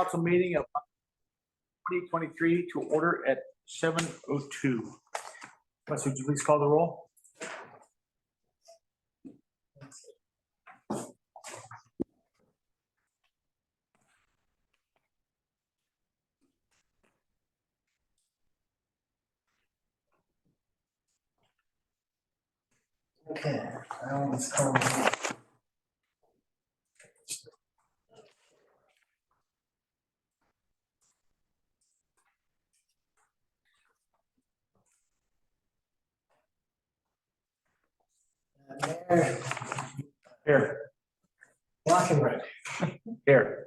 Council meeting of 2023 to order at 7:02. Leslie, would you please call the roll? Okay, now let's call it. Mayor Here. Lockenberg, Here.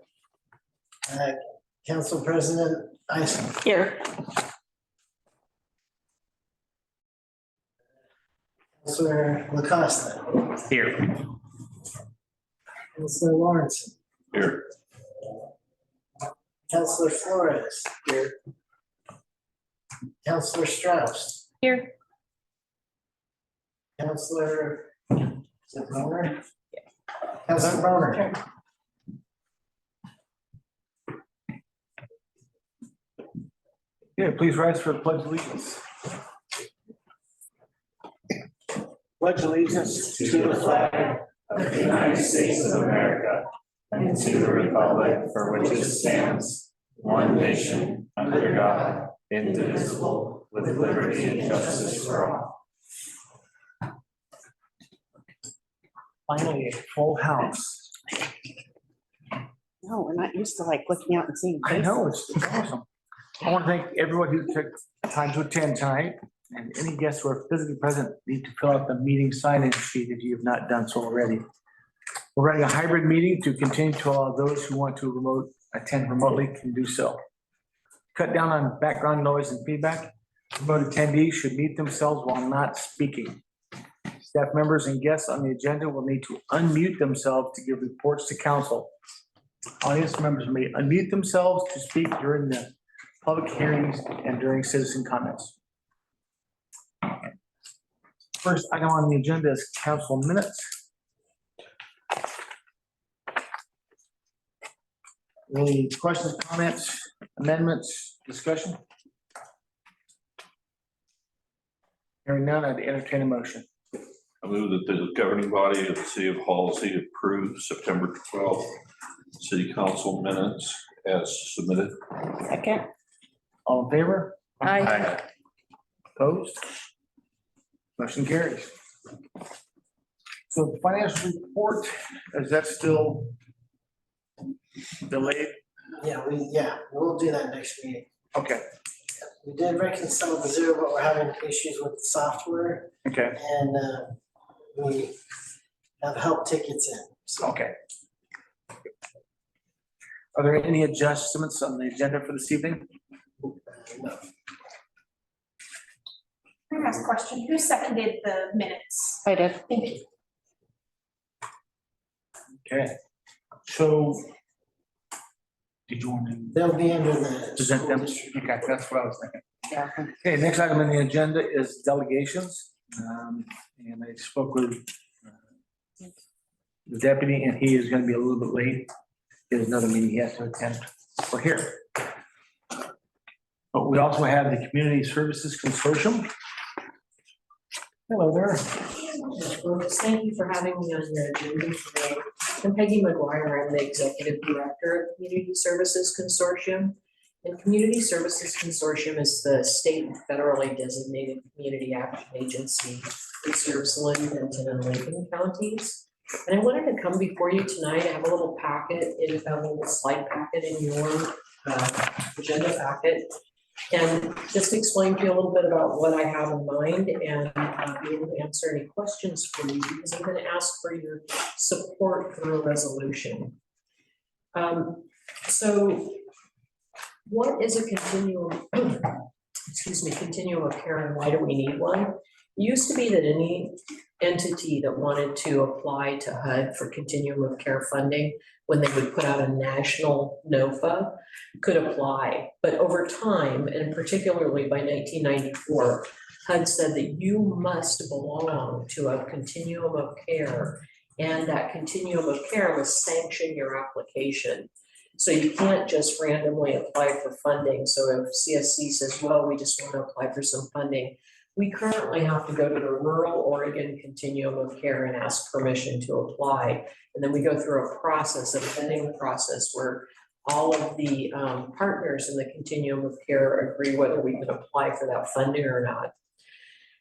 Council President Isom, Here. Councilor Lacosta, Here. Councilor Lawrence, Here. Councilor Flores. Here. Councilor Strauss, Here. Councilor, is it Broner? Councilor Broner. Yeah, please rise for the pledge of allegiance. Pledge allegiance to the flag of the United States of America and to the republic for which it stands, one nation, under God, indivisible, with liberty and justice for all. Finally, a full house. No, we're not used to like looking out and seeing. I know, it's awesome. I want to thank everyone who took time to attend tonight, and any guests who are physically present need to fill out the meeting sign-in sheet if you have not done so already. We're running a hybrid meeting to continue to allow those who want to attend remotely can do so. Cut down on background noise and feedback. Remote attendees should mute themselves while not speaking. Staff members and guests on the agenda will need to unmute themselves to give reports to council. Audience members may unmute themselves to speak during the public hearings and during citizen comments. First item on the agenda is council minutes. Any questions, comments, amendments, discussion? Hearing none, I'd entertain a motion. I move that the governing body of the city of Halsey approve September 12th city council minutes as submitted. Second. All in favor? Aye. Opposed? Motion carries. So the financial report, is that still delayed? Yeah, we'll do that next meeting. Okay, We did reconcile the zero, but we're having issues with the software okay, and we have help tickets in. So okay. Are there any adjustments on the agenda for this evening? no. Can I ask a question? Who seconded the minutes? I did. Thank you. Okay, so did you want to They'll be under the. present them? Okay, that's what I was thinking. Okay, next item on the agenda is delegations. And I spoke with the deputy, and he is going to be a little bit late. There's another meeting he has to attend. We're here. But we also have the Community Services Consortium. Hello there. Thank you for having me on your agenda today. I'm Peggy McGuire. I'm the Executive Director of Community Services Consortium. And Community Services Consortium is the state and federally designated community action agency that serves Lynn, Benton, and Lincoln counties. And I wanted to come before you tonight. I have a little packet, a little slide packet in your agenda packet. And just explain to you a little bit about what I have in mind and be able to answer any questions for you, because I'm going to ask for your support for a resolution. So what is a continuum, continuum of care, and why do we need one? It used to be that any entity that wanted to apply to HUD for continuum of care funding, when they would put out a national NOFA, could apply. But over time, and particularly by 1994, HUD said that you must belong to a continuum of care, and that continuum of care must sanction your application. So you can't just randomly apply for funding. So if CSC says, well, we just want to apply for some funding, we currently have to go to the Rural Oregon Continuum of Care and ask permission to apply. And then we go through a process, a vetting process, where all of the partners in the continuum of care agree whether we can apply for that funding or not.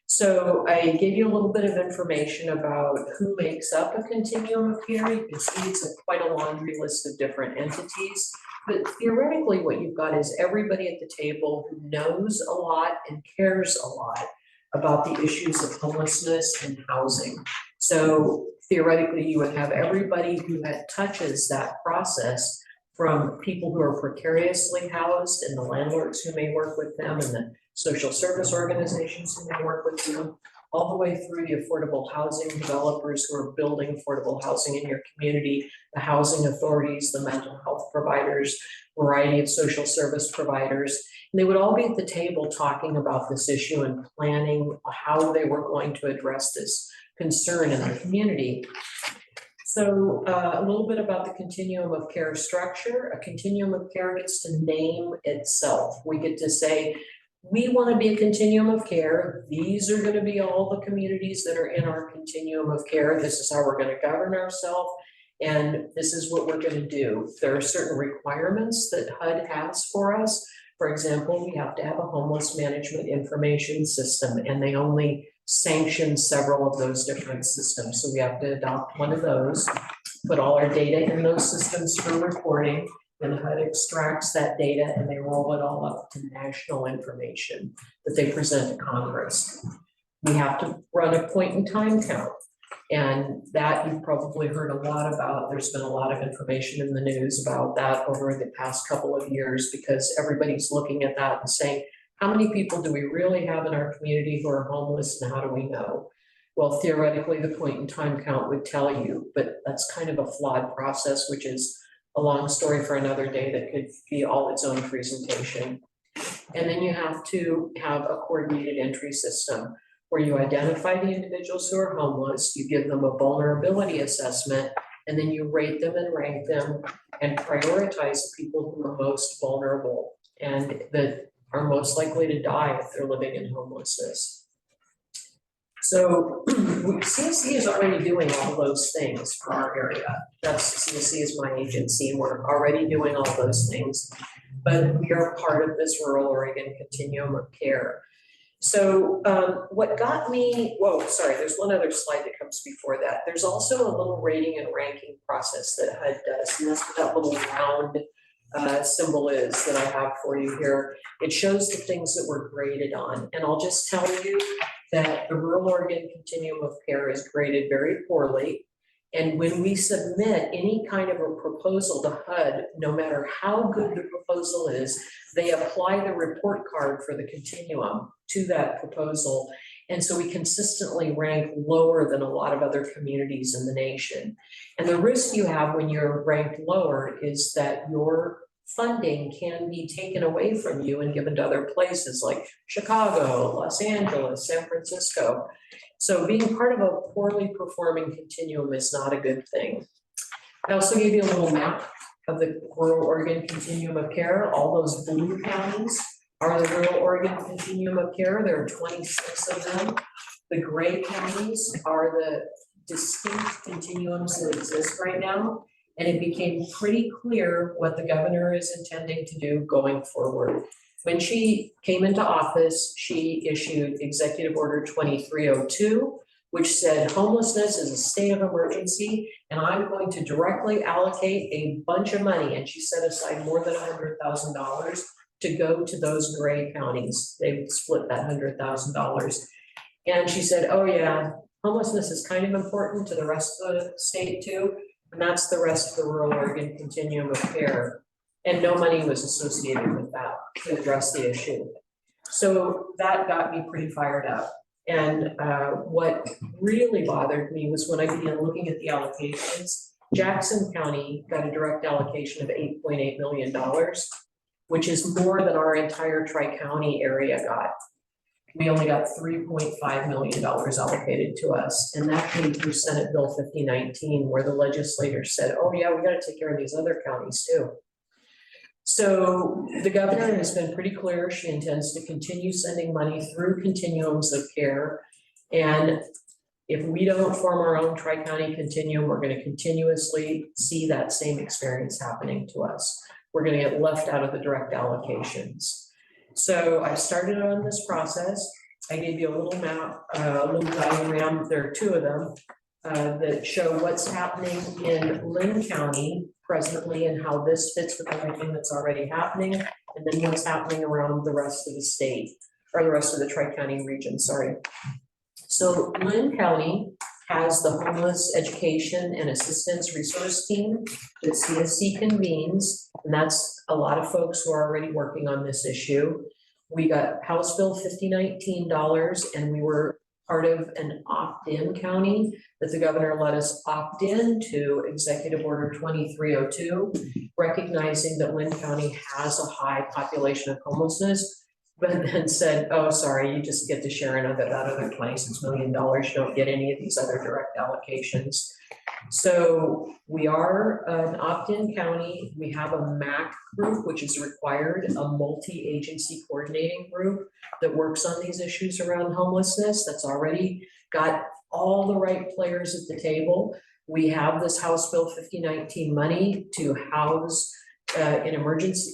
So I gave you a little bit of information about who makes up a continuum of care. You can see it's quite a laundry list of different entities. But theoretically, what you've got is everybody at the table who knows a lot and cares a lot about the issues of homelessness and housing. So theoretically, you would have everybody who touches that process, from people who are precariously housed and the landlords who may work with them and the social service organizations who may work with them, all the way through the affordable housing developers who are building affordable housing in your community, the housing authorities, the mental health providers, variety of social service providers. And they would all be at the table talking about this issue and planning how they were going to address this concern in the community. So a little bit about the continuum of care structure. A continuum of care gets to name itself. We get to say, we want to be a continuum of care. These are going to be all the communities that are in our continuum of care. This is how we're going to govern ourselves. And this is what we're going to do. There are certain requirements that HUD has for us. For example, we have to have a homeless management information system, and they only sanction several of those different systems. So we have to adopt one of those, put all our data in those systems for reporting, and HUD extracts that data and they roll it all up to national information that they present to Congress. We have to run a point in time count. And that you've probably heard a lot about. There's been a lot of information in the news about that over the past couple of years, because everybody's looking at that and saying, how many people do we really have in our community who are homeless, and how do we know? Well, theoretically, the point in time count would tell you, but that's kind of a flawed process, which is a long story for another day that could be all its own presentation. And then you have to have a coordinated entry system where you identify the individuals who are homeless, you give them a vulnerability assessment, and then you rate them and rank them and prioritize the people who are most vulnerable and that are most likely to die if they're living in homelessness. So CSC is already doing all those things for our area. CSC is my agency, and we're already doing all those things, but we are part of this Rural Oregon Continuum of Care. So what got me, there's one other slide that comes before that. There's also a little rating and ranking process that HUD does, and that's what that little round symbol is that I have for you here. It shows the things that we're graded on, and I'll just tell you that the Rural Oregon Continuum of Care is graded very poorly. And when we submit any kind of a proposal to HUD, no matter how good the proposal is, they apply the report card for the continuum to that proposal. And so we consistently rank lower than a lot of other communities in the nation. And the risk you have when you're ranked lower is that your funding can be taken away from you and given to other places like Chicago, Los Angeles, San Francisco. So being part of a poorly performing continuum is not a good thing. I also gave you a little map of the Rural Oregon Continuum of Care. All those blue counties are the Rural Oregon Continuum of Care. There are 26 of them. The gray counties are the distinct continuums that exist right now. And it became pretty clear what the governor is intending to do going forward. When she came into office, she issued Executive Order 2302, which said homelessness is a state of emergency, and I'm going to directly allocate a bunch of money. And she set aside more than $100,000 to go to those gray counties. They split that $100,000. And she said, oh yeah, homelessness is kind of important to the rest of the state too. And that's the rest of the Rural Oregon Continuum of Care. And no money was associated with that to address the issue. So that got me pretty fired up. And what really bothered me was when I began looking at the allocations, Jackson County got a direct allocation of $8.8 million, which is more than our entire Tri-County area got. We only got $3.5 million allocated to us. And that came through Senate Bill 5019, where the legislators said, oh yeah, we got to take care of these other counties too. So the governor has been pretty clear, she intends to continue sending money through continuums of care. And if we don't form our own tri-county continuum, we're gonna continuously see that same experience happening to us. We're gonna get left out of the direct allocations. So I started on this process. I gave you a little map, a little diagram, there are two of them, that show what's happening in Lynn County presently and how this fits with everything that's already happening, and then what's happening around the rest of the state, or the rest of the tri-county region, sorry. So Lynn County has the Homeless Education and Assistance Resource Team that CSC convenes, and that's a lot of folks who are already working on this issue. We got House Bill 5019 and we were part of an opt-in county that the governor let us opt in to Executive Order 2302, recognizing that Lynn County has a high population of homelessness, but then said, oh, sorry, you just get to share that other $26 million. You don't get any of these other direct allocations. So we are an opt-in county. We have a MAC group, which is required, a multi-agency coordinating group that works on these issues around homelessness. That's already got all the right players at the table. We have this House Bill 5019 money to house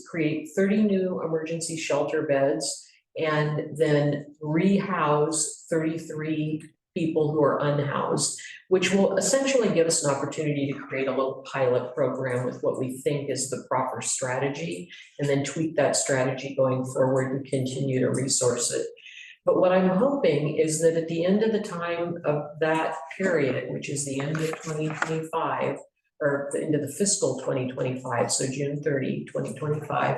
create 30 new emergency shelter beds and then rehouse 33 people who are unhoused, which will essentially give us an opportunity to create a little pilot program with what we think is the proper strategy, and then tweak that strategy going forward and continue to resource it. But what I'm hoping is that at the end of the time of that period, which is the end of 2025, or the end of the fiscal 2025, so June 30, 2025,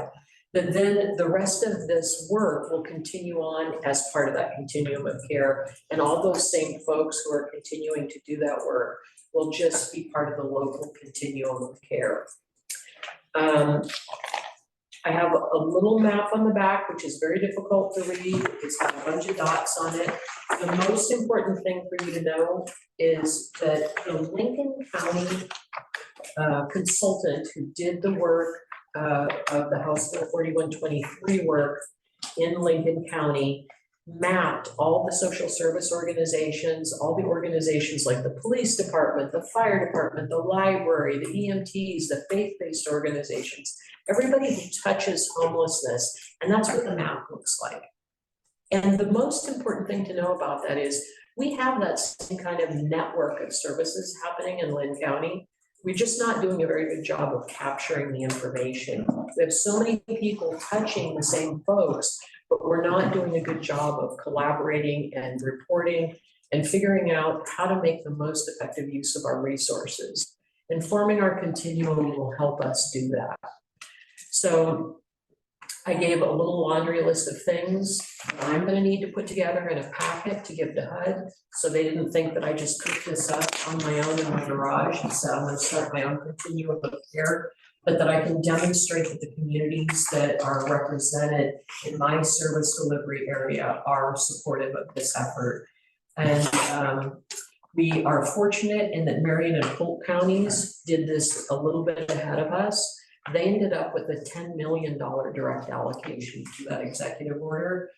that then the rest of this work will continue on as part of that continuum of care. And all those same folks who are continuing to do that work will just be part of the local continuum of care. I have a little map on the back, which is very difficult to read. It's got a bunch of dots on it. The most important thing for you to know is that the Lincoln County consultant who did the work of the House Bill 4123 work in Lincoln County mapped all the social service organizations, all the organizations like the police department, the fire department, the library, the EMTs, the faith-based organizations, everybody who touches homelessness, and that's what the map looks like. And the most important thing to know about that is we have that same kind of network of services happening in Lynn County. We're just not doing a very good job of capturing the information. We have so many people touching the same folks, but we're not doing a good job of collaborating and reporting and figuring out how to make the most effective use of our resources. And forming our continuum will help us do that. So I gave a little laundry list of things I'm gonna need to put together in a packet to give to HUD. So they didn't think that I just cooked this up on my own in my garage and said I'm gonna start my own continuum of care, but that I can demonstrate that the communities that are represented in my service delivery area are supportive of this effort. And we are fortunate in that Marion and Polk counties did this a little bit ahead of us. They ended up with a $10 million direct allocation to that executive order.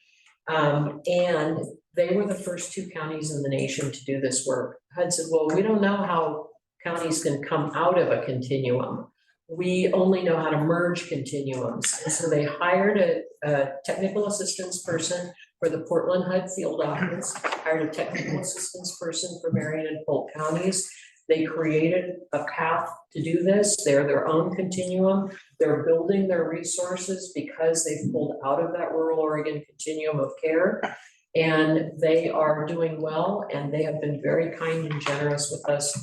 And they were the first two counties in the nation to do this work. HUD said, well, we don't know how counties can come out of a continuum. We only know how to merge continuums. And so they hired a technical assistance person for the Portland HUD field office, hired a technical assistance person for Marion and Polk counties. They created a path to do this. They're their own continuum. They're building their resources because they've pulled out of that rural Oregon continuum of care. And they are doing well, and they have been very kind and generous with us,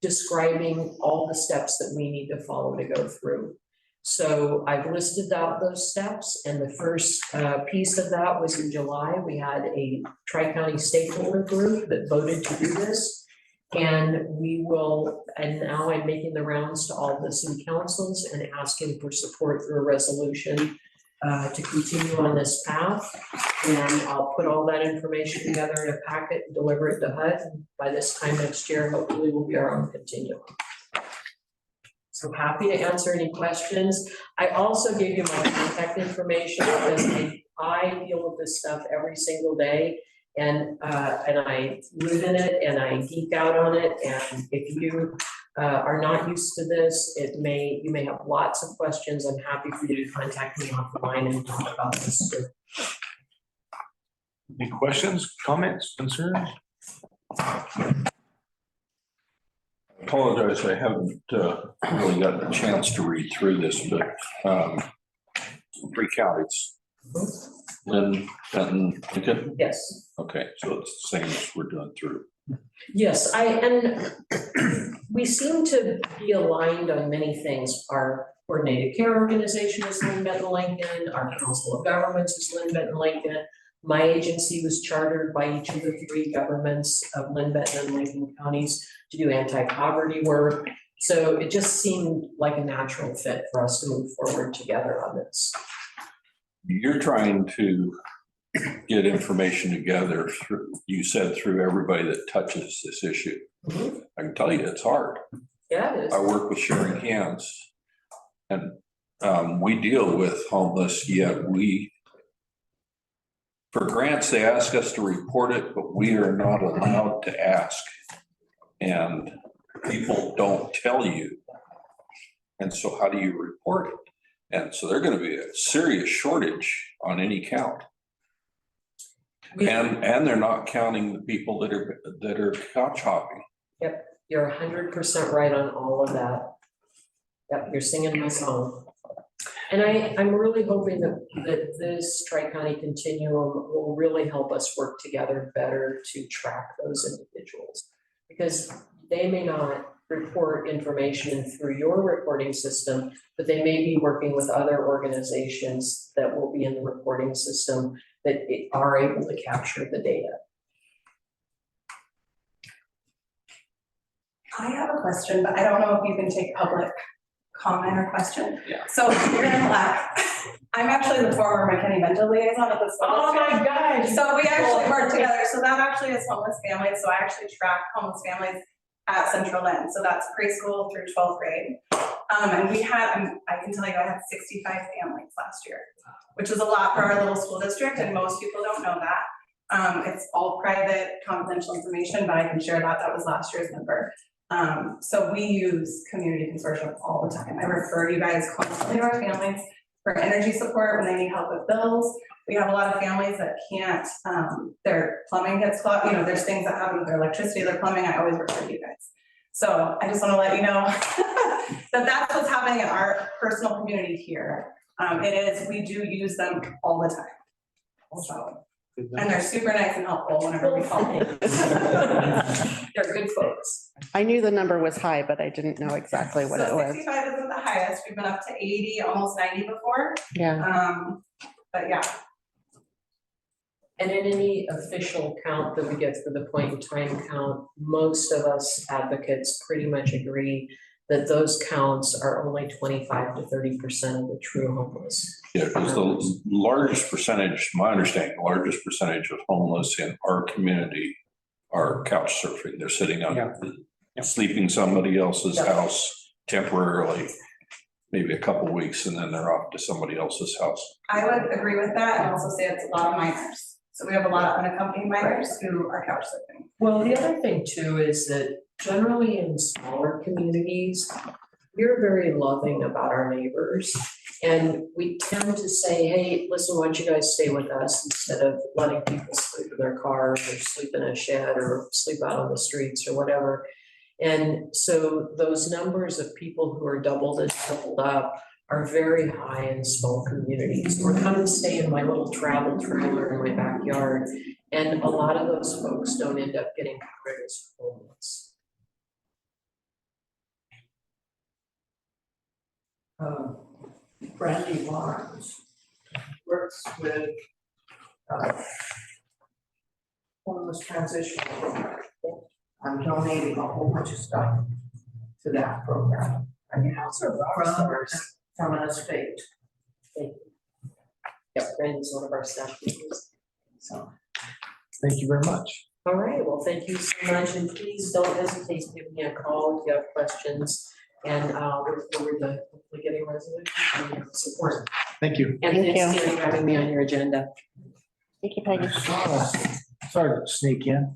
describing all the steps that we need to follow to go through. So I've listed out those steps, and the first piece of that was in July. We had a tri-county stakeholder group that voted to do this. And we will, and now I'm making the rounds to all the city councils and asking for support through a resolution to continue on this path. And I'll put all that information together in a packet and deliver it to HUD. And by this time next year, hopefully we'll be our own continuum. I'm happy to answer any questions. I also gave you my contact information because I deal with this stuff every single day. And I live in it and I geek out on it. And if you are not used to this, you may have lots of questions. I'm happy for you to contact me offline and talk about this too. Any questions, comments, concerns? Apologize, I haven't really gotten a chance to read through this, but 3 counties. Lynn, Benton, Lincoln. Yes. Okay, so it's the same as we're doing through. Yes, and we seem to be aligned on many things. Our coordinated care organization is Lynn Benton Lincoln, our council of governments is Lynn Benton Lincoln. My agency was chartered by each of the 3 governments of Lynn Benton and Lincoln counties to do anti-poverty work. So it just seemed like a natural fit for us to move forward together on this. You're trying to get information together through, you said, through everybody that touches this issue. I can tell you it's hard. Yeah, it is. I work with Sharing Hands, and we deal with homeless, yet for grants, they ask us to report it, but we are not allowed to ask. And people don't tell you. And so how do you report it? And so there's going to be a serious shortage on any count. And they're not counting the people that are couch hopping. Yep, you're 100% right on all of that. Yep, you're singing my song. And I'm really hoping that this Tri-County Continuum will really help us work together better to track those individuals. Because they may not report information through your reporting system, but they may be working with other organizations that will be in the reporting system that are able to capture the data. I have a question, but I don't know if you can take public comment or question. Yeah. So you're gonna laugh. I'm actually the former McKinney-Vento liaison at this. Oh my gosh. So we actually work together. So that actually is homeless families. So I actually track homeless families at Central Lynn. So that's preschool through 12th grade. And we had, I can tell you, I had 65 families last year, which is a lot for our little school district. And most people don't know that. It's all private, confidential information, but I can share that. That was last year's number. So we use community consortium all the time. I refer you guys constantly to our families for energy support when they need help with bills. We have a lot of families that can't, their plumbing gets clogged. You know, there's things that happen with their electricity, their plumbing. I always refer you guys. So I just want to let you know that that's what's happening in our personal community here. We do use them all the time. So, and they're super nice and helpful whenever we call them. They're good folks. I knew the number was high, but I didn't know exactly what it So was. 65 isn't the highest. We've been up to 80, almost 90 before. Yeah. But yeah. And in any official count that we get for the point in time count, most of us advocates pretty much agree that those counts are only 25 to 30% of the true homeless. Yeah, because the largest percentage, my understanding, the largest percentage of homeless in our community are couch surfing. They're sitting on, sleeping somebody else's house temporarily, maybe a couple of weeks, and then they're off to somebody else's house. I would agree with that and also say it's a lot of minors. So we have a lot of unaccompanied minors who are couch surfing. Well, the other thing too is that generally in smaller communities, we're very loving about our neighbors. And we tend to say, hey, listen, why don't you guys stay with us instead of letting people sleep in their cars or sleep in a shed or sleep out on the streets or whatever. And so those numbers of people who are doubled and tripled up are very high in small communities. Or come and stay in my little travel trailer in my backyard. And a lot of those folks don't end up getting covered as homeless. Brandy Barnes works with homeless transition program. I'm donating a whole bunch of stuff to that program. And from an estate. Thank you. Yep, Brandy's one of our staff members. So Thank you very much. All right, well, thank you so much, and please don't hesitate to give me a call if you have questions. And look forward to hopefully getting a resolution from your support. Thank you. And Thank you. thanks again for having me on your agenda. Thank you, Peggy. Sorry to sneak in.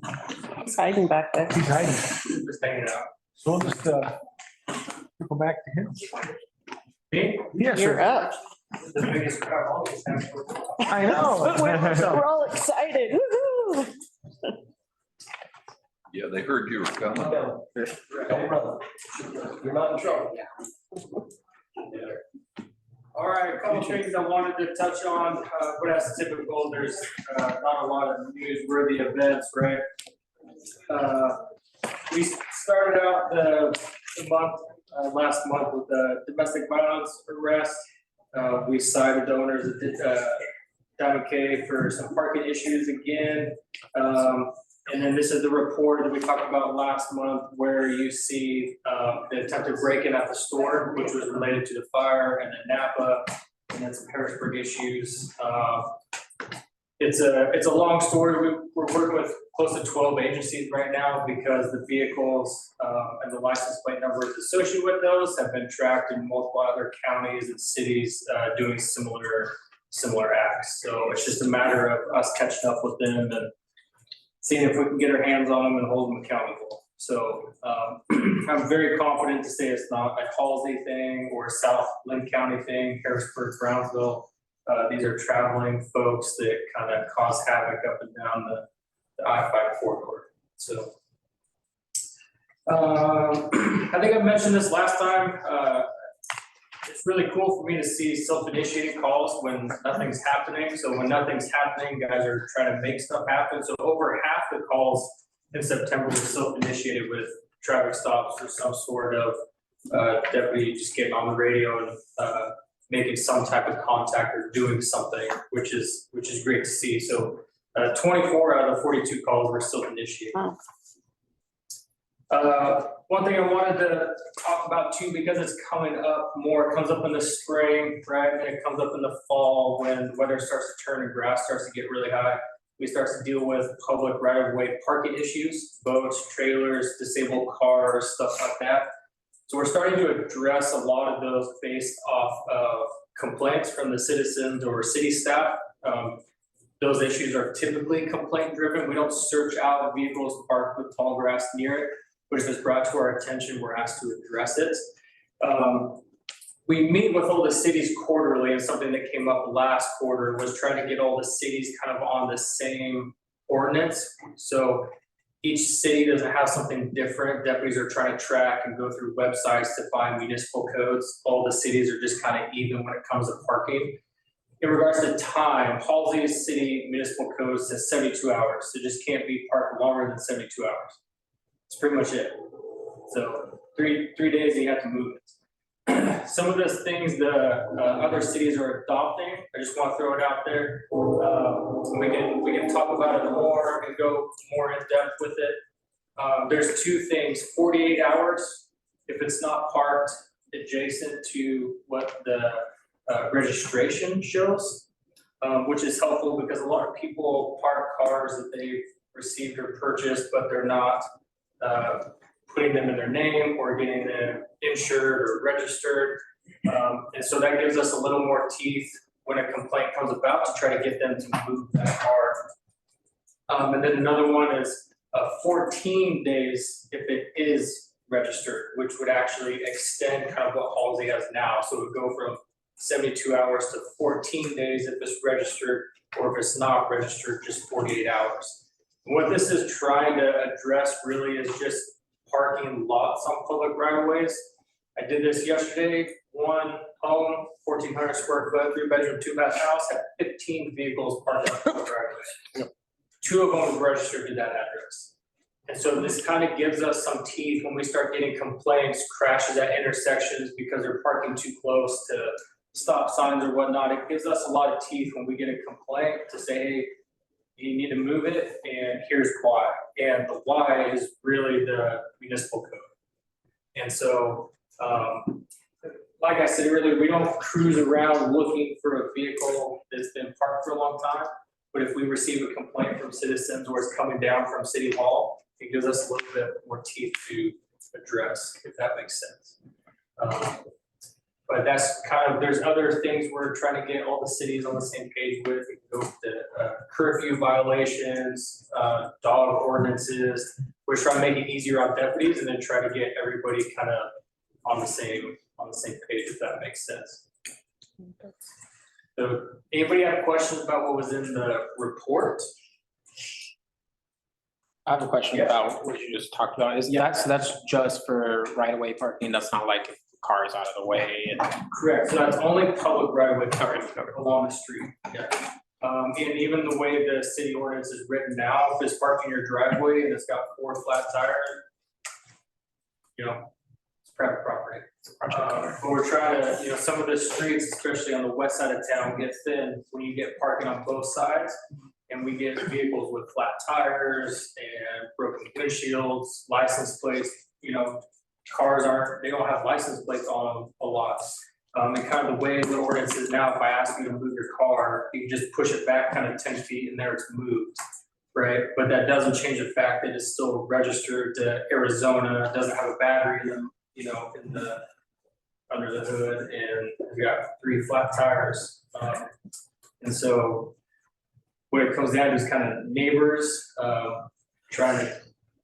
He's hiding back there. He's hiding. Just hanging out. So we'll just, go back to him. Me? Yes, You're sir. up. The biggest crowd of all these times. I know. We're all excited. Woo-hoo. Yeah, they heard you were coming. You're not in trouble. All right, a couple things I wanted to touch on, but as typical, there's not a lot of newsworthy events, right? We started out the month, last month with the domestic violence arrest. We cited the owners of Diamond K for some parking issues again. And then this is the report that we talked about last month where you see the attempted break-in at the store, which was related to the fire, and then Napa, and then some Harrisburg issues. It's a long story. We're working with close to 12 agencies right now because the vehicles and the license plate numbers associated with those have been tracked in multiple other counties and cities doing similar acts. So it's just a matter of us catching up with them and seeing if we can get our hands on them and hold them accountable. So I'm very confident to say it's not a Halsey thing or a South Lynn County thing, Harrisburg, Brownsville. These are traveling folks that kind of cause havoc up and down the I-5 corridor. So I think I mentioned this last time. It's really cool for me to see self-initiated calls when nothing's happening. So when nothing's happening, guys are trying to make stuff happen. So over half the calls in September were self-initiated with traffic stops or some sort of deputy just getting on the radio and making some type of contact or doing something, which is great to see. So 24 out of 42 calls were self-initiated. Wow. One thing I wanted to talk about too, because it's coming up more, it comes up in the spring, right? And it comes up in the fall when weather starts to turn and grass starts to get really high. We start to deal with public right-of-way parking issues, boats, trailers, disabled cars, stuff like that. So we're starting to address a lot of those based off of complaints from the citizens or city staff. Those issues are typically complaint driven. We don't search out vehicles parked with tall grass near it, but if it's brought to our attention, we're asked to address it. We meet with all the cities quarterly, and something that came up last quarter was trying to get all the cities kind of on the same ordinance. So each city doesn't have something different. Deputies are trying to track and go through websites to find municipal codes. All the cities are just kind of even when it comes to parking. In regards to time, Halsey's city municipal code says 72 hours. So just can't be parked longer than 72 hours. That's pretty much it. So three days and you have to move it. Some of those things the other cities are adopting, I just want to throw it out there. We can talk about it more and go more in depth with it. There's two things: 48 hours if it's not parked adjacent to what the registration shows, which is helpful because a lot of people park cars that they've received or purchased, but they're not putting them in their name or getting them insured or registered. And so that gives us a little more teeth when a complaint comes about to try to get them to move that car. And then another one is 14 days if it is registered, which would actually extend kind of what Halsey has now. So it would go from 72 hours to 14 days if it's registered, or if it's not registered, just 48 hours. And what this is trying to address really is just parking lots on public right of ways. I did this yesterday. One home, 1,400 square foot, 3-bedroom, 2-bath house, had 15 vehicles parked on public right of ways. 2 of them were registered to that address. And so this kind of gives us some teeth when we start getting complaints, crashes at intersections because they're parking too close to stop signs or whatnot. It gives us a lot of teeth when we get a complaint to say, hey, you need to move it, and here's why. And the why is really the municipal code. And so, like I said earlier, we don't cruise around looking for a vehicle that's been parked for a long time. But if we receive a complaint from citizens or it's coming down from City Hall, it gives us a little bit more teeth to address, if that makes sense. But that's kind of, there's other things we're trying to get all the cities on the same page with. We can go with the curfew violations, dog ordinances. We're trying to make it easier on deputies and then try to get everybody kind of on the same page, if that makes sense. So anybody have questions about what was in the report? I have a question about what you just talked about. That's just for right of way parking. That's not like if the car is out of the way and. Correct, so that's only public right of way parking along the street, yeah. And even the way the city ordinance is written now, if it's parked in your driveway and it's got 4 flat tires, you know, it's private property. But we're trying to, some of the streets, especially on the west side of town, get thin when you get parking on both sides. And we get vehicles with flat tires and broken windshields, license plates, cars they don't have license plates on them a lot. And kind of the way the ordinance is now, if I ask you to move your car, you can just push it back kind of 10 feet and there it's moved, right? But that doesn't change the fact that it's still registered to Arizona, doesn't have a battery in them, under the hood, and we got 3 flat tires. And so what it comes down to is kind of neighbors, trying to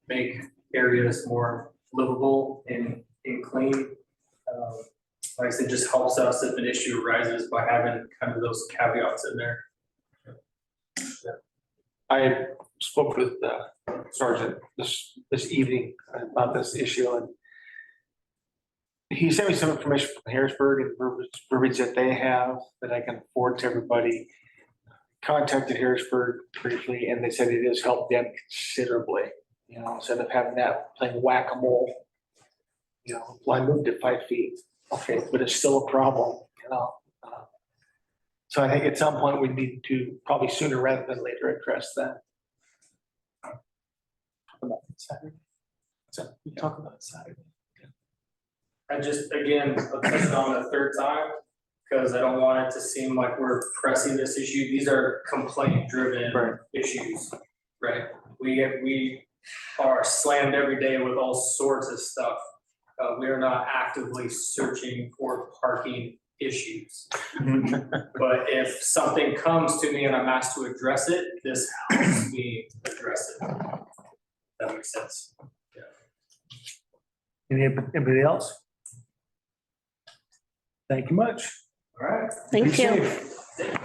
make areas more livable and clean. Like I said, just helps us if an issue arises by having kind of those caveats in there. I spoke with Sergeant this evening about this issue, and he sent me some information from Harrisburg and verbiage that they have that I can forward to everybody. Contacted Harrisburg briefly, and they said it has helped them considerably. Instead of having that playing whack-a-mole, well, I moved it 5 feet. Okay, but it's still a problem, So I think at some point we need to probably sooner rather than later address that. Talk about it Saturday. So we talk about it Saturday. I just, again, I'll touch it on the third time, because I don't want it to seem like we're pressing this issue. These are complaint-driven issues, right? We are slammed every day with all sorts of stuff. We are not actively searching for parking issues. But if something comes to me and I'm asked to address it, this helps me address it. That makes sense. Yeah. Anybody else? Thank you much. All right. Thank Be you. safe.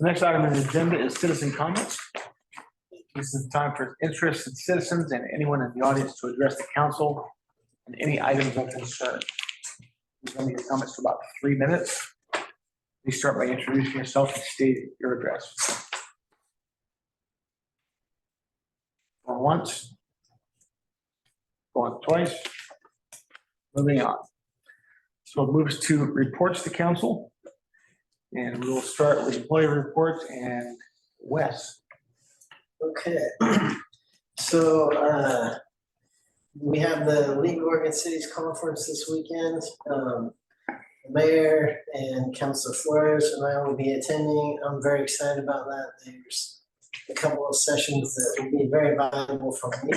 The next item on the agenda is citizen comments. This is time for interested citizens and anyone in the audience to address the council on any items of concern. We're going to get comments for about 3 minutes. Please start by introducing yourself and state your address. Going once. Going twice. Moving on. So it moves to reports to council. And we will start with employee reports and Wes. Okay, so we have the League of Oregon Cities Conference this weekend. The mayor and Councilor Flores and I will be attending. I'm very excited about that. There's a couple of sessions that will be very valuable for me.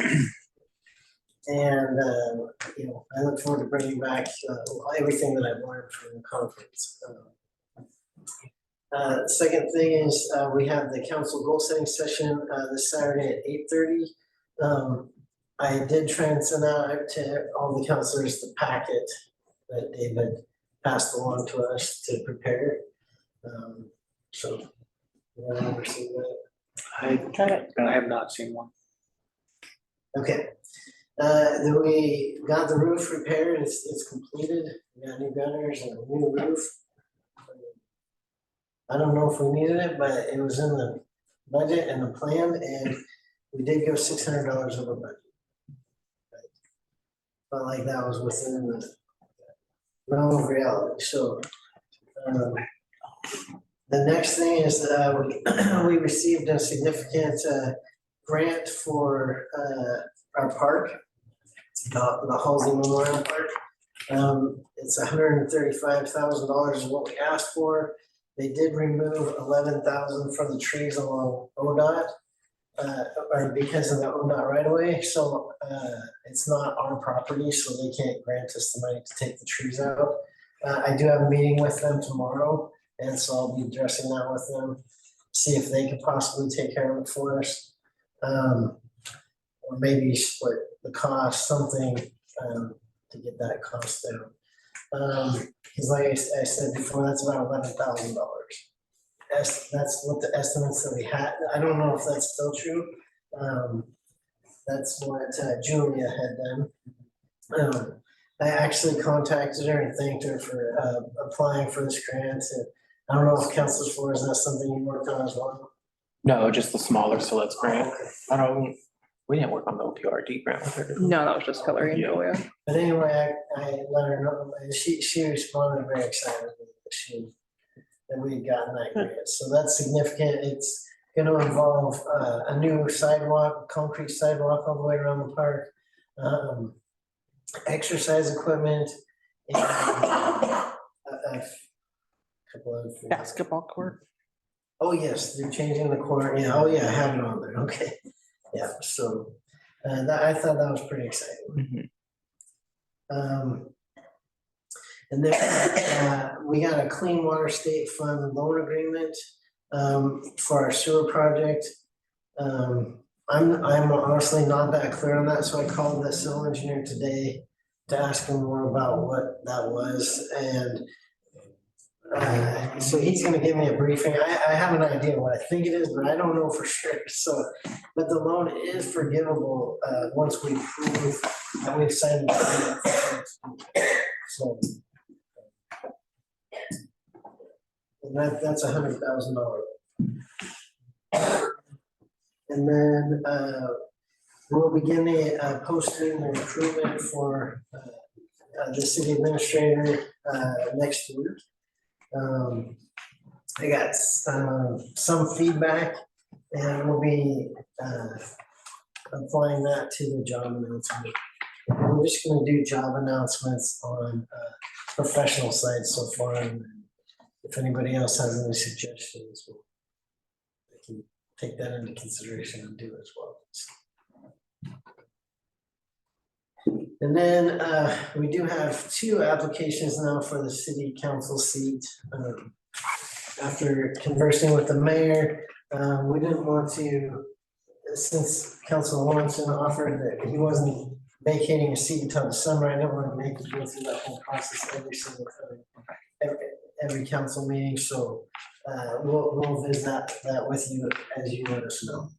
And, I look forward to bringing back everything that I've learned from the conference. Second thing is, we have the council goal setting session this Saturday at 8:30. I did try and send out to all the councilors the packet that David passed along to us to prepare. So, I've never seen that. I have not seen one. Okay. Then we got the roof repaired. It's completed. We got new gutters and a new roof. I don't know if we needed it, but it was in the budget and the plan, and we did go $600 over budget. Felt like that was within the realm of reality. So the next thing is that we received a significant grant for our park, the Halsey Memorial Park. It's $135,000 is what we asked for. They did remove 11,000 from the trees along ODOT, or because of the ODOT right away, so, it's not our property, so they can't grant us the money to take the trees out. I do have a meeting with them tomorrow, and so I'll be addressing that with them, see if they could possibly take care of it for us. Or maybe split the cost, something, to get that cost down. Cause like I said before, that's about $11,000. That's what the estimates that we had. I don't know if that's still true. That's what Julia had done. I actually contacted her and thanked her for applying for this grant. And I don't know if Councilor Flores, that's something you worked on as well. No, just the smaller Siletz grant. We didn't work on the OPRD grant with her. did we? No, that was just Hillary and Julia. But anyway, I let her know, and she responded very excited that we had gotten that grant. So that's significant. It's gonna involve a new sidewalk, concrete sidewalk all the way around the park. Exercise equipment and a couple of things. Basketball court. Oh, yes, they're changing the court. Yeah, oh, yeah, I have it on there. Okay. Yeah, so I thought that was pretty exciting. And then we got a Clean Water State Fund loan agreement for our sewer project. I'm honestly not that clear on that, so I called the civil engineer today to ask him more about what that was, and so he's gonna give me a briefing. I have an idea what I think it is, but I don't know for sure, so, but the loan is forgivable once we prove that we've signed the agreement. So and that's $100,000. And then we'll begin the posting the recruitment for the city administrator next week. I got some feedback and we'll be applying that to the job announcement. We're just gonna do job announcements on professional sites so far. And if anybody else has any suggestions, we can take that into consideration and do as well. And then we do have 2 applications now for the city council seat. After conversing with the mayor, we didn't want to, since Councilor Lawrenson offered that he wasn't vacating a seat until the summer, I didn't want to make it go through that whole process every single time, every council meeting, so we'll visit that with you as you let us know.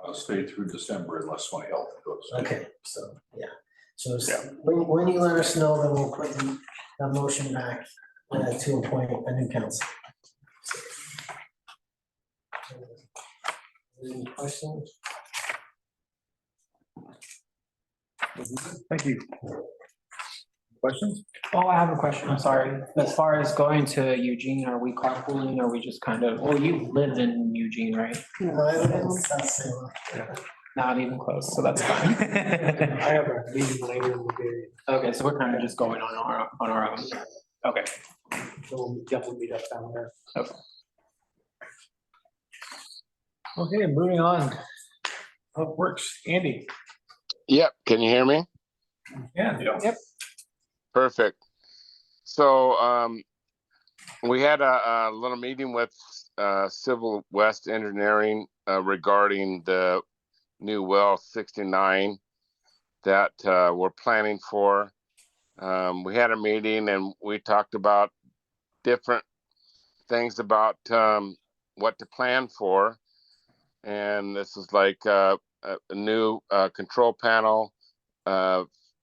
I'll stay through December unless my health goes. Okay, so, yeah, so when you let us know, then we'll put the motion back to appoint a new council. Any questions? Thank you. Questions? Oh, I have a question, I'm sorry. As far as going to Eugene, are we carpooling, or are we just kind of, well, you live in Eugene, right? No, I live in South Salem. Not even close, so that's fine. I have a meeting later in the day, Okay, so we're kind of just going on our own. Okay. so we'll definitely meet up down there. Okay. Okay, moving on. Public Works, Andy. Yep, can you hear me? Yeah. Yep. Perfect. So we had a little meeting with Civil West Engineering regarding the new well 69 that we're planning for. We had a meeting and we talked about different things about what to plan for. And this is like a new control panel,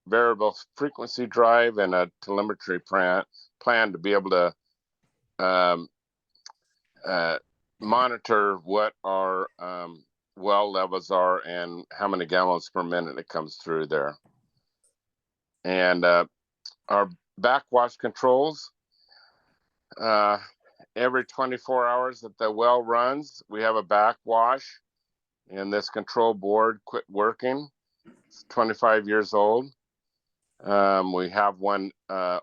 variable frequency drive, and a telemetry plan to be able to monitor what our well levels are and how many gallons per minute it comes through there. And our backwash controls, every 24 hours that the well runs, we have a backwash, and this control board quit working. It's 25 years old. We have one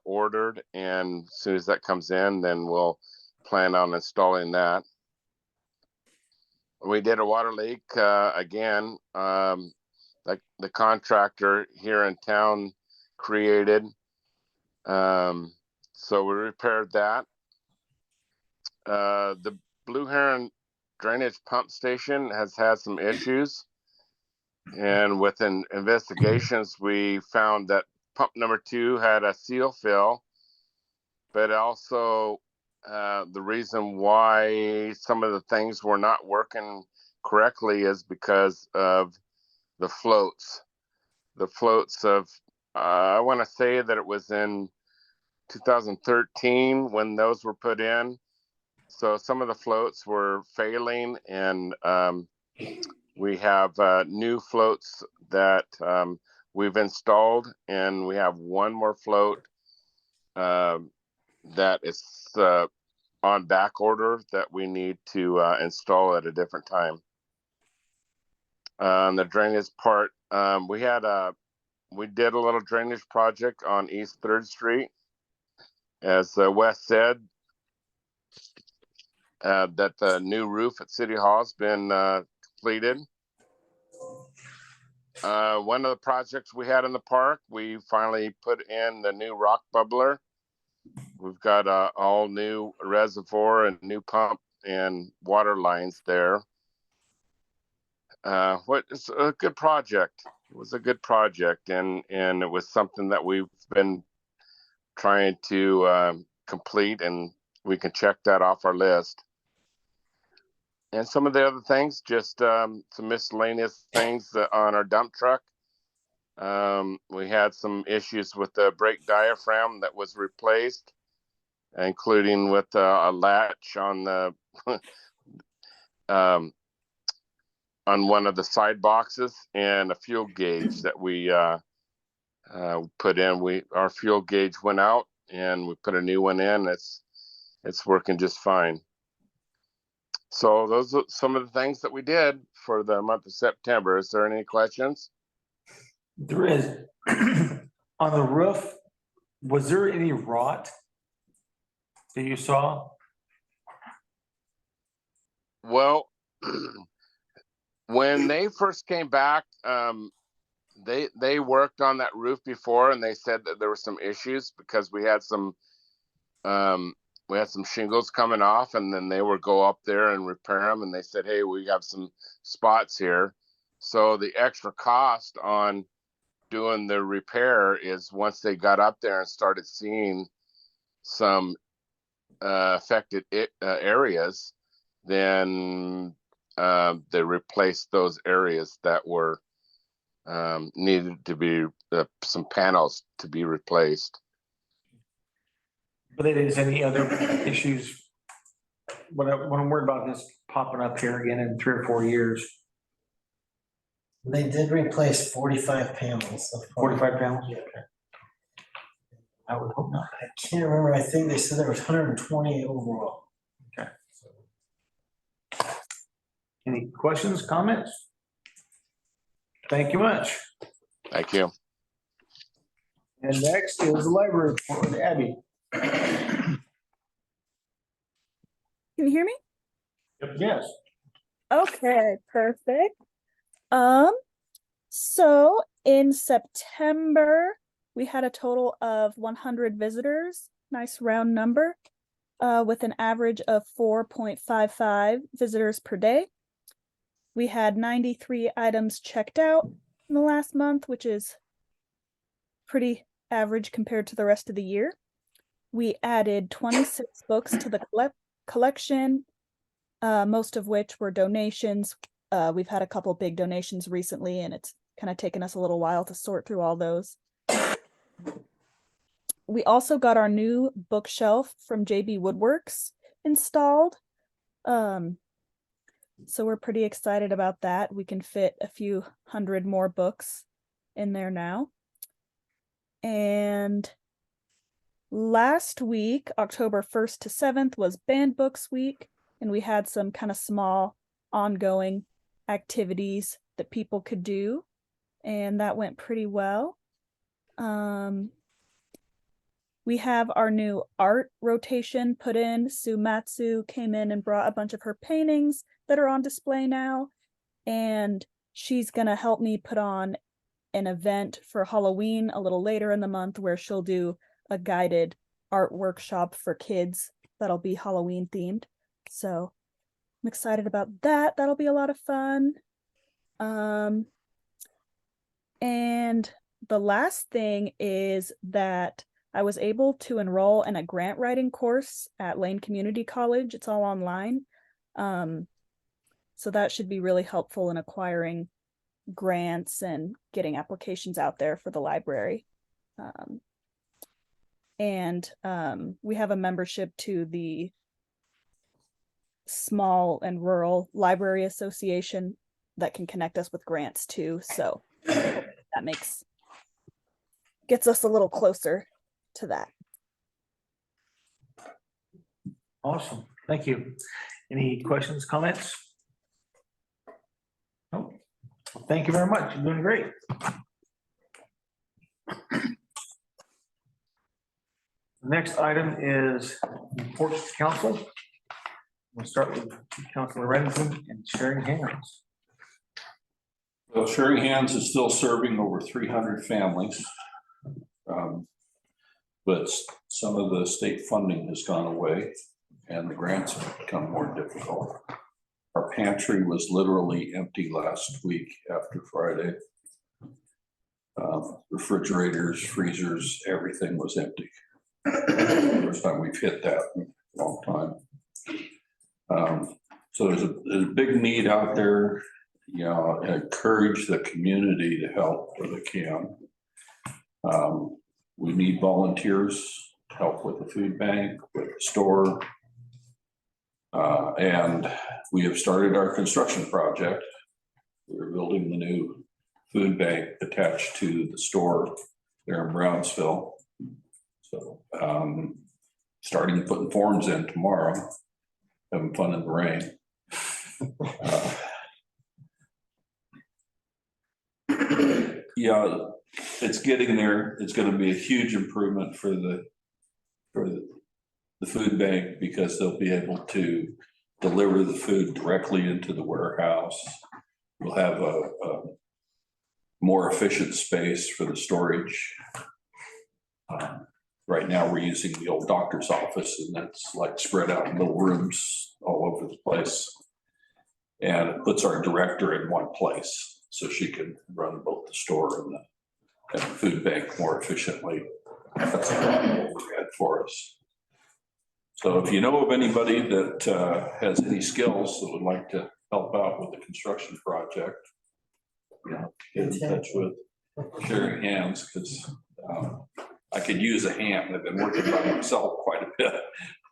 ordered, and as soon as that comes in, then we'll plan on installing that. we did a water leak, again, like the contractor here in town created. So we repaired that. The Blue Heron drainage pump station has had some issues. And within investigations, we found that pump number 2 had a seal fill, but also the reason why some of the things were not working correctly is because of the floats. The floats of, I want to say that it was in 2013 when those were put in. So some of the floats were failing, and we have new floats that we've installed, and we have one more float that is on back order that we need to install at a different time. On the drainage part, we did a little drainage project on East 3rd Street. As Wes said, that the new roof at City Hall has been completed. One of the projects we had in the park, we finally put in the new rock bubbler. We've got all new reservoir and new pump and water lines there. It's a good project. It was a good project, and it was something that we've been trying to complete, and we can check that off our list. And some of the other things, just some miscellaneous things on our dump truck. We had some issues with the brake diaphragm that was replaced, including with a latch on the on one of the side boxes, and a fuel gauge that we put in. Our fuel gauge went out, and we put a new one in. It's working just fine. So those are some of the things that we did for the month of September. Is there any questions? There is. On the roof, was there any rot that you saw? Well, when they first came back, they worked on that roof before, and they said that there were some issues because we had some shingles coming off, and then they would go up there and repair them, and they said, hey, we have some spots here. So the extra cost on doing the repair is once they got up there and started seeing some affected areas, then they replaced those areas that were needed to be some panels to be replaced. But they didn't say any other issues. What I'm worried about this popping up here again in 3 or 4 years. They did replace 45 panels. 45 panels? I would hope not. I can't remember. I think they said there was 120 overall. Okay. Any questions, comments? Thank you much. Thank you. And next is the library report with Abby. Can you hear me? Yes. Okay, perfect. So in September, we had a total of 100 visitors, nice round number, with an average of 4.55 visitors per day. We had 93 items checked out in the last month, which is pretty average compared to the rest of the year. We added 26 books to the collection, most of which were donations. We've had a couple big donations recently, and it's kind of taken us a little while to sort through all those. We also got our new bookshelf from JB Woodworks installed. So we're pretty excited about that. We can fit a few hundred more books in there now. And last week, October 1st to 7th, was Banned Books Week, and we had some kind of small ongoing activities that people could do, and that went pretty well. We have our new art rotation put in. Sue Matsu came in and brought a bunch of her paintings that are on display now. And she's gonna help me put on an event for Halloween a little later in the month where she'll do a guided art workshop for kids that'll be Halloween themed. So I'm excited about that. That'll be a lot of fun. And the last thing is that I was able to enroll in a grant writing course at Lane Community College. It's all online. So that should be really helpful in acquiring grants and getting applications out there for the library. We have a membership to the Small and Rural Library Association that can connect us with grants too. So that gets us a little closer to that. Awesome, thank you. Any questions, comments? No. Well, thank you very much. You're doing great. The next item is reports to council. We'll start with Councilor Renton and sharing hands. Well, Sharing Hands is still serving over 300 families. But some of the state funding has gone away and the grants have become more difficult. Our pantry was literally empty last week after Friday. Refrigerators, freezers, everything was empty. First time we've hit that in a long time. So there's a big need out there. You know, I encourage the community to help where they can. We need volunteers to help with the food bank, with the store. And we have started our construction project. We're building the new food bank attached to the store there in Brownsville. So starting putting forms in tomorrow, having fun in the rain. Yeah, it's getting there. It's going to be a huge improvement for the food bank because they'll be able to deliver the food directly into the warehouse. We'll have a more efficient space for the storage. Right now we're using the old doctor's office and that's like spread out in little rooms all over the place. And it puts our director in one place so she can run both the store and the food bank more efficiently. That's a lot of overhead for us. So if you know of anybody that has any skills that would like to help out with the construction project, you know, get in touch with Sharing Hands because I could use a hand. I've been working by myself quite a bit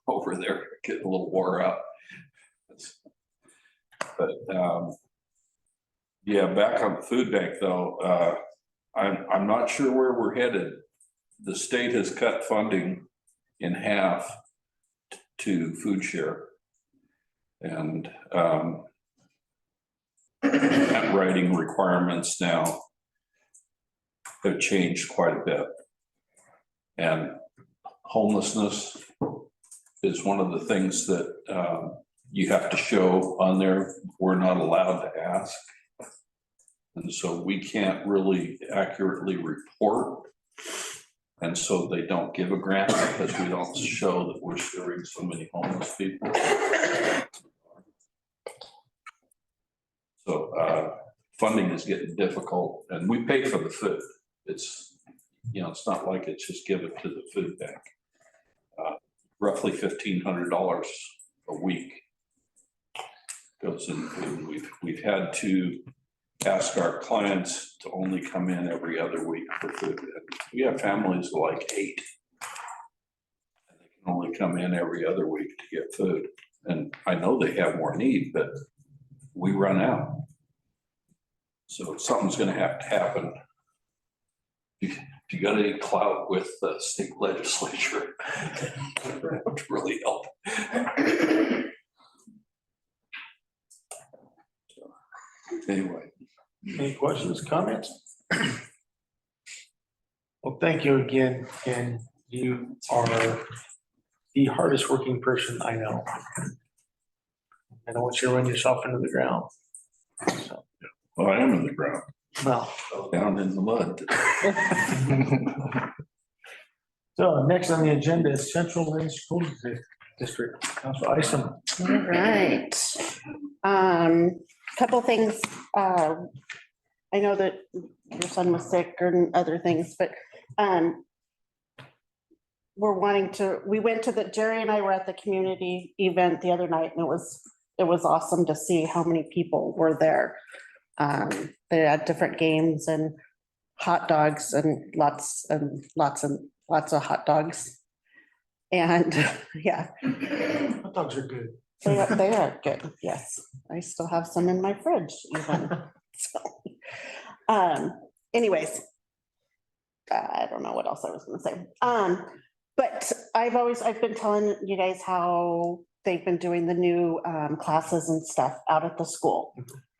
over there, getting a little wore out. But yeah, back on the food bank though, I'm not sure where we're headed. The state has cut funding in half to food share. And writing requirements now have changed quite a bit. And homelessness is one of the things that you have to show on there. We're not allowed to ask. And so we can't really accurately report. And so they don't give a grant because we don't show that we're serving so many homeless people. So funding is getting difficult and we pay for the food. It's, you know, it's not like it's just given to the food bank. Roughly $1,500 a week goes in food. We've had to ask our clients to only come in every other week for food. We have families of like 8. And they can only come in every other week to get food. And I know they have more need, but we run out. So something's going to have to happen. If you got any clout with the state legislature, that would really help. Anyway. Any questions, comments? Well, thank you again, and you are the hardest working person I know. I don't want you to run yourself into the ground. So, Well, I am in the ground, well. down in the mud. So next on the agenda is Central Lynn School District, Council Isom. All right. Couple things, I know that your son was sick and other things, but, we went to Jerry and I were at the community event the other night, and it was awesome to see how many people were there. They had different games and hot dogs and lots of hot dogs. And, yeah. Hot dogs are good. They are good, yes. I still have some in my fridge even. So, anyways. I don't know what else I was gonna say. But I've been telling you guys how they've been doing the new classes and stuff out at the school.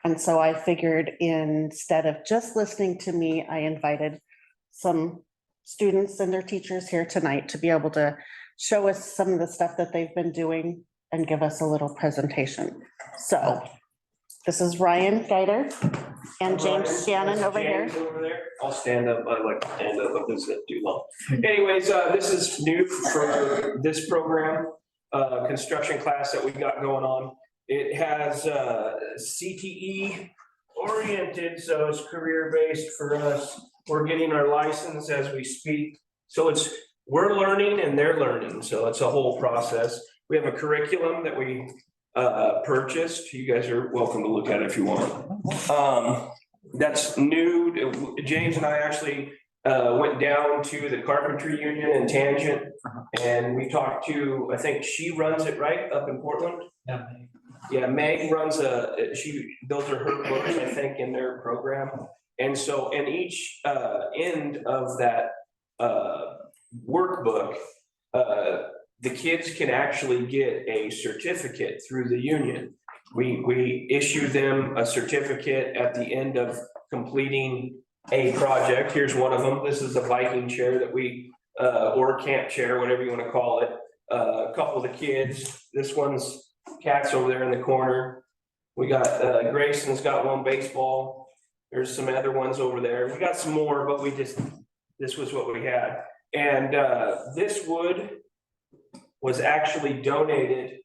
And so I figured instead of just listening to me, I invited some students and their teachers here tonight to be able to show us some of the stuff that they've been doing and give us a little presentation. So this is Ryan Geider and James Shannon over here. James over there. I'll stand up. I like to stand up. This is too long. Anyways, this is new for this program, construction class that we got going on. It has CTE oriented, so it's career-based for us. We're getting our license as we speak. So we're learning and they're learning. So it's a whole process. We have a curriculum that we purchased. You guys are welcome to look at it if you want. That's new. James and I actually went down to the Carpentry Union in Tangent, and we talked to, I think she runs it right up in Portland. Yeah, Meg runs she built her books, I think, in their program. And so in each end of that workbook, the kids can actually get a certificate through the union. We issue them a certificate at the end of completing a project. Here's one of them. This is a Viking chair that or camp chair, whatever you want to call it. A couple of the kids. This one's Cat's over there in the corner. We got Grayson's got one baseball. There's some other ones over there. We got some more, but this was what we had. And this wood was actually donated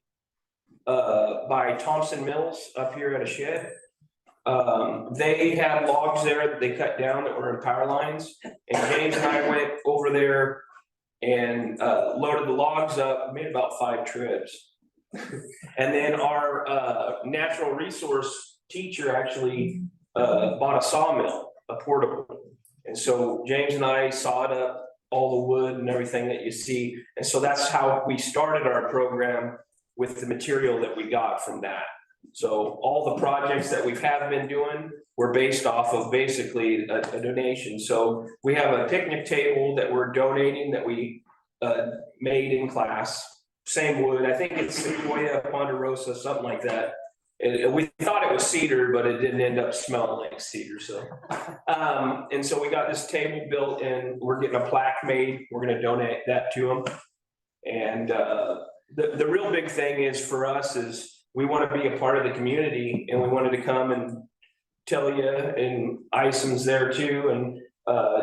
by Thompson Mills up here at a shed. They had logs there that they cut down that were in power lines. And James and I went over there and loaded the logs up, made about 5 trips. And then our natural resource teacher actually bought a sawmill, a portable. And so James and I sawed up all the wood and everything that you see. And so that's how we started our program, with the material that we got from that. So all the projects that we have been doing were based off of basically a donation. So we have a picnic table that we're donating that we made in class. Same wood, I think it's Sequoia ponderosa, something like that. We thought it was cedar, but it didn't end up smelling like cedar. So, and so we got this table built and we're getting a plaque made. We're going to donate that to them. And the real big thing is for us is we want to be a part of the community, and we wanted to come and tell you, and Isom's there too, and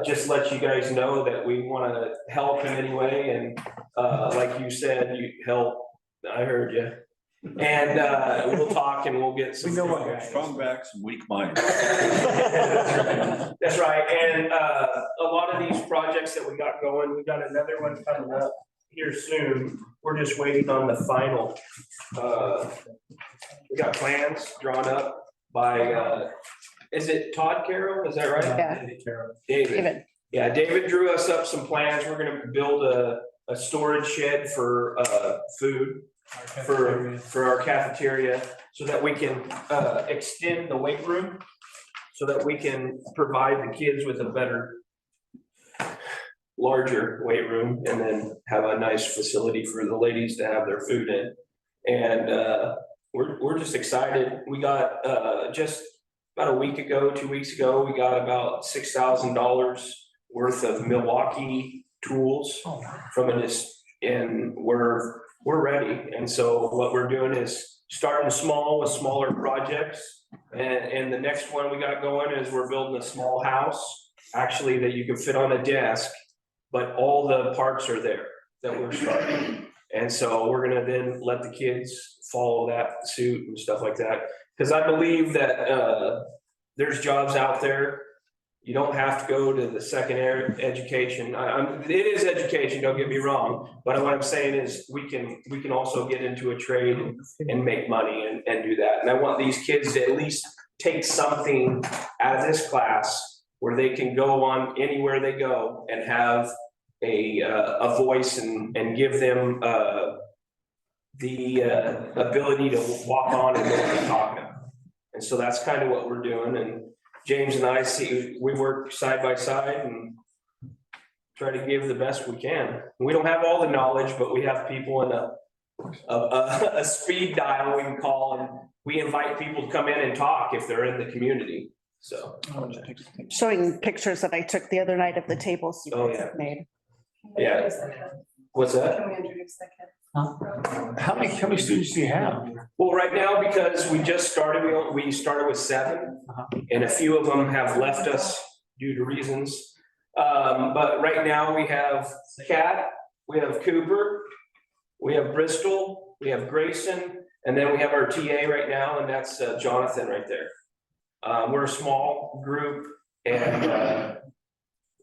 just let you guys know that we want to help in any way. And like you said, you help. I heard you. And we'll talk and we'll get some. We know what strong backs and weak minds. That's right. And a lot of these projects that we got going, we got another one coming up here soon. We're just waiting on the final. We got plans drawn up by, is it Todd Carroll? Is that right? Yeah. David. Yeah, David drew us up some plans. We're gonna build a storage shed for food. For our cafeteria, so that we can extend the weight room, so that we can provide the kids with a better, larger weight room, and then have a nice facility for the ladies to have their food in. And we're just excited. We got just about a week ago, 2 weeks ago, we got about $6,000 worth of Milwaukee tools from and we're ready. And so what we're doing is starting small with smaller projects. And the next one we got going is we're building a small house, actually, that you can fit on a desk, but all the parts are there that we're starting. And so we're gonna then let the kids follow that suit and stuff like that. Because I believe that there's jobs out there. You don't have to go to the secondary education. It is education, don't get me wrong. But what I'm saying is we can also get into a trade and make money and do that. And I want these kids to at least take something out of this class where they can go on anywhere they go and have a voice and give them the ability to walk on and know what they're talking about. And so that's kind of what we're doing. And James and I we work side by side and try to give the best we can. We don't have all the knowledge, but we have people in a speed dial we can call, and we invite people to come in and talk if they're in the community. So. Showing pictures that I took the other night of the tables you Oh, guys yeah. have made. Yeah. What's that? Can we introduce the kid? How many students do you have? Well, right now, because we just started, we started with 7, and a few of them have left us due to reasons. But right now we have Kat, we have Cooper, we have Bristol, we have Grayson, and then we have our TA right now, and that's Jonathan right there. We're a small group, and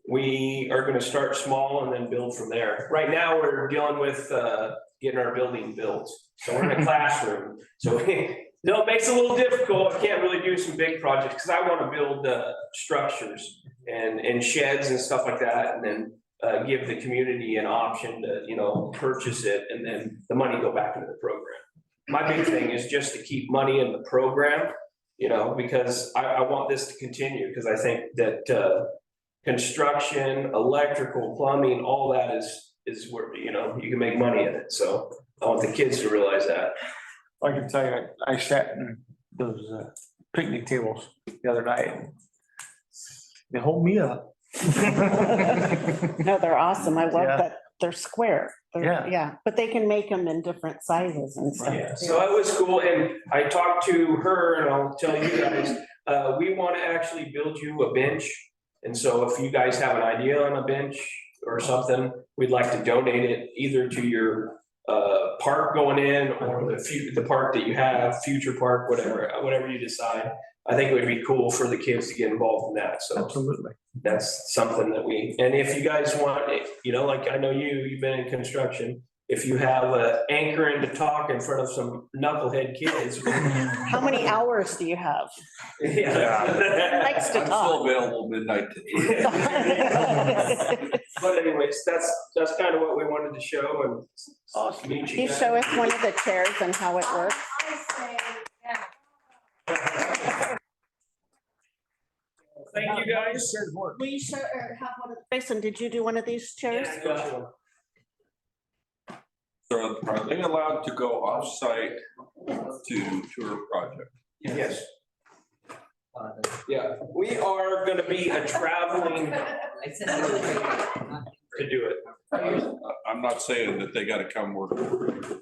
we are gonna start small and then build from there. Right now, we're dealing with getting our building built. So we're in a classroom. So it makes it a little difficult. I can't really do some big projects because I want to build structures and sheds and stuff like that, and then give the community an option to, purchase it and then the money go back into the program. My big thing is just to keep money in the program, because I want this to continue, because I think that construction, electrical, plumbing, all that is where, you can make money in it. So I want the kids to realize that. I can tell you, I sat in those picnic tables the other night. And they hold me up. No, they're awesome. I love Yeah. that they're square. Yeah, but they can make them in different sizes and stuff. Yeah, so it was cool, and I talked to her, and I'll tell you guys, we want to actually build you a bench. And so if you guys have an idea on a bench or something, we'd like to donate it either to your park going in, or the park that you have, future park, whatever you decide. I think it would be cool for the kids to get involved in that, so. Absolutely. That's something that and if you guys want, like I know you've been in construction, if you have anchoring to talk in front of some knucklehead kids. How many hours do you have? Yeah. Likes to I'm talk. still available midnight to 8. But anyways, that's kind of what we wanted to show, and Awesome. meet Can you you guys. show us one of the chairs and how it works? Thank you, guys. Will you show or have one of, Jason, did you do one of these chairs? So are they allowed to go off-site to tour a project? Yes. Yeah, we are gonna be a traveling to do it. I'm not saying that they gotta come work.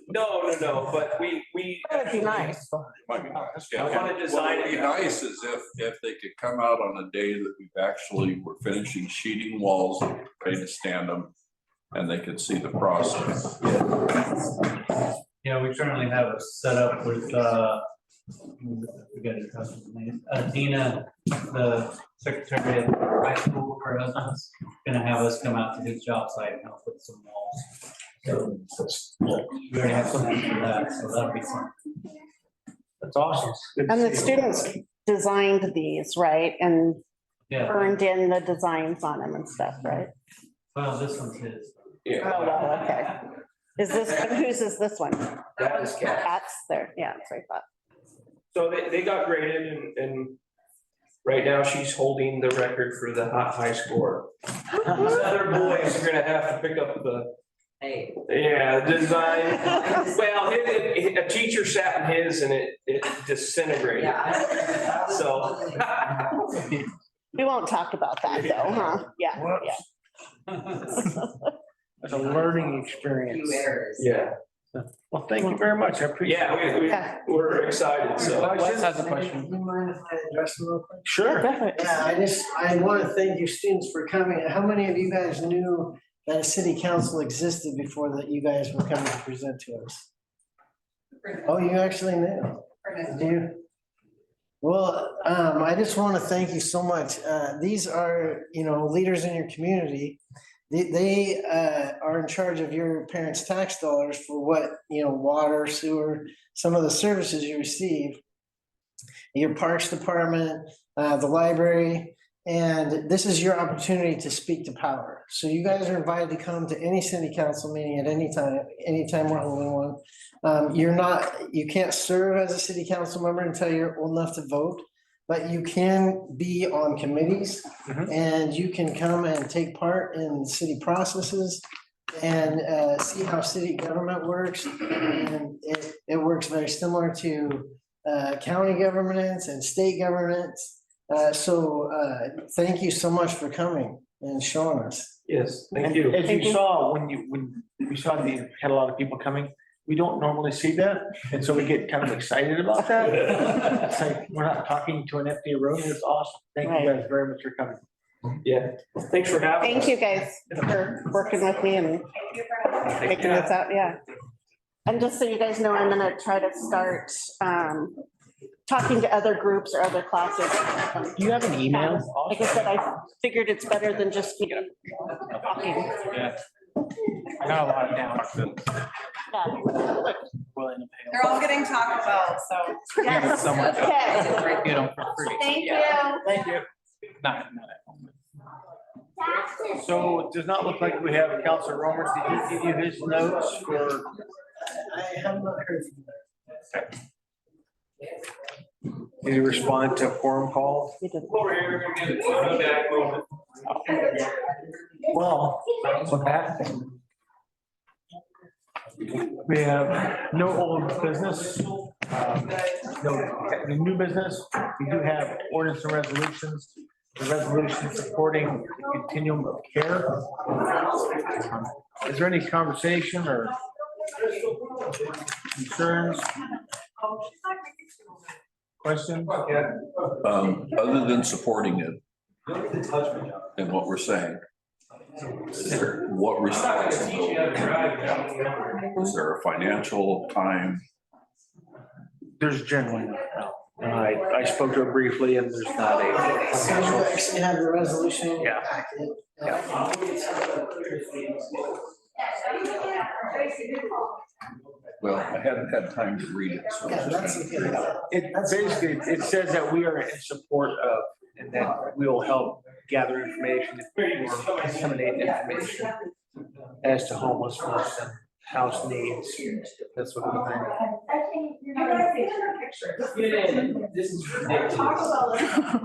No, but we. That'd be nice. Might be nice, yeah. I wanna design What would be it. nice is if they could come out on a day that we've actually, we're finishing sheeting walls, ready to stand them, and they could see the process. Yeah, we currently have it set up with, forgetting her name, Dina, the secretary of the high school, her husband's gonna have us come out to his job site and help with some walls. So we already have something for that, so that'll be fun. That's awesome. Good to And the see you. students designed these, right? And Yeah, earned in the designs on them and stuff, right? well, this one's his. Yeah. Oh, well, okay. Whose is this one? That is Kat. That's there, yeah, that's what I thought. So they got graded and right now she's holding the record for the high score. These other boys are gonna have to pick up the. Hey. Yeah, design. Well, a teacher sat in his and it disintegrated. Yeah. So. We won't talk about that though, huh? Yeah, yeah. It's a learning experience. Few errors. Yeah, Well, thank you very much. I appreciate it. Yeah, we're excited, so. Wes has a question. Do you mind if I address them real quick? Sure. Definitely. Yeah, I want to thank you students for coming. How many of you guys knew that a city council existed before that you guys were coming to present to us? Oh, you actually knew? Do you? Well, I just want to thank you so much. These are, leaders in your community. They are in charge of your parents' tax dollars for what, water, sewer, some of the services you receive. Your parks department, the library, and this is your opportunity to speak to power. So you guys are invited to come to any city council meeting at anytime we're holding one. You can't serve as a city council member until you're old enough to vote, but you can be on committees and you can come and take part in city processes and see how city government works. And it works very similar to county governments and state governments. So thank you so much for coming and showing us. Yes, And thank you. as you saw, when you saw had a lot of people coming, we don't normally see that. And so we get kind of excited about that. It's like, we're not talking to an empty room. It's awesome. Thank you guys very much for coming. Yeah, thanks for having us. Thank you guys for working with me and making this out, yeah. And just so you guys know, I'm gonna try to start talking to other groups or other classes. Do you have an email? Like I said, I figured it's better than just talking. Yeah. I got a lot of down. Willing to pay. They're all getting Taco Bell, so. Yes, So much. okay. Get them for free. Thank you. Thank you. Not at home. So it does not look like we have Counselor Romer. Did he give you his notes for? I have not heard from them. Did he respond to a forum call? Over here, we're gonna get feedback moment. Well, with that, we have no old business, no new business. We do have ordinance and resolutions. The resolution supporting the continuum of care. Is there any conversation or concerns? Questions? Other than supporting it and what we're saying, is there, what responsibility? Is there a financial time? There's generally no. I spoke to her briefly and there's not a. So you actually have the resolution in your Yeah. packet. Well, I hadn't had time to read it, so. Yeah, that's okay. It basically, it says that we are in support of, and that we will help gather information or disseminate information as to homelessness and house needs, that sort of thing. This is ridiculous.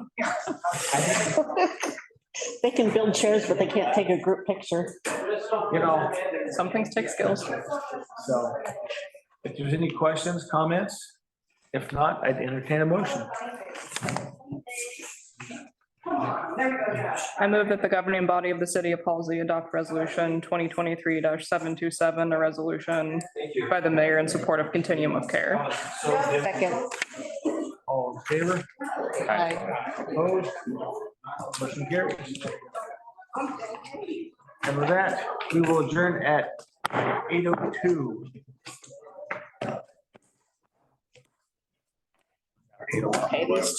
They can build chairs, but they can't take a group picture. Some things take skills. So if there's any questions, comments, if not, I'd entertain a motion. I move that the governing body of the city of Halsey adopt resolution 2023-727, a resolution by the mayor in support of continuum of care. Second. All in favor? Opposed? Motion carries. And with that, we will adjourn at 8:02. Okay, these